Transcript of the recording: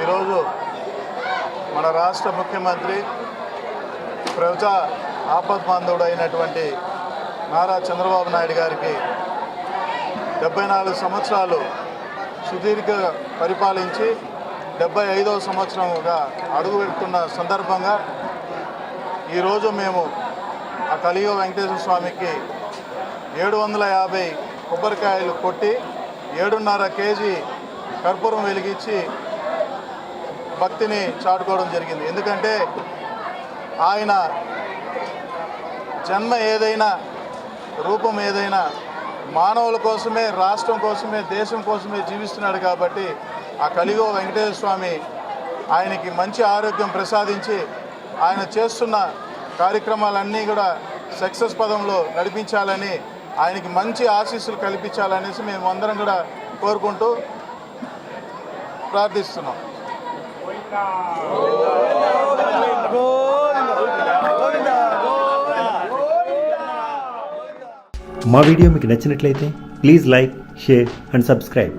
ఈరోజు మన రాష్ట్ర ముఖ్యమంత్రి ప్రజా ఆపద్బాంధవుడు అయినటువంటి నారా చంద్రబాబు నాయుడు గారికి 74 సంవత్సరాలు సుదీర్ఘ పరిపాలించి 75వ సంవత్సరంగా అడుగుపెడుతున్న సందర్భంగా ఈరోజు మేము ఆ కలియుగ వెంకటేశ్వర స్వామికి 750 కొబ్బరికాయలు కొట్టి 7.5 కేజీ కర్పూరం వెలిగించి భక్తిని చాటుకోవడం జరిగింది. ఎందుకంటే ఆయన జన్మ ఏదైనా రూపం ఏదైనా మానవుల కోసమే, రాష్ట్రం కోసమే, దేశం కోసమే జీవిస్తున్నాడు కాబట్టి ఆ కలియుగ వెంకటేశ్వర స్వామి ఆయనకి మంచి ఆరోగ్యం ప్రసాదించి ఆయన చేస్తున్న కార్యక్రమాలన్నీ కూడా సక్సెస్ పదంలో నడిపించాలని, ఆయనకి మంచి ఆశీస్సులు కల్పించాలనేసి మేము అందరం కూడా కోరుకుంటూ ప్రార్థిస్తున్నాం. మా వీడియో మీకు నచ్చినట్లయితే please like, share and subscribe.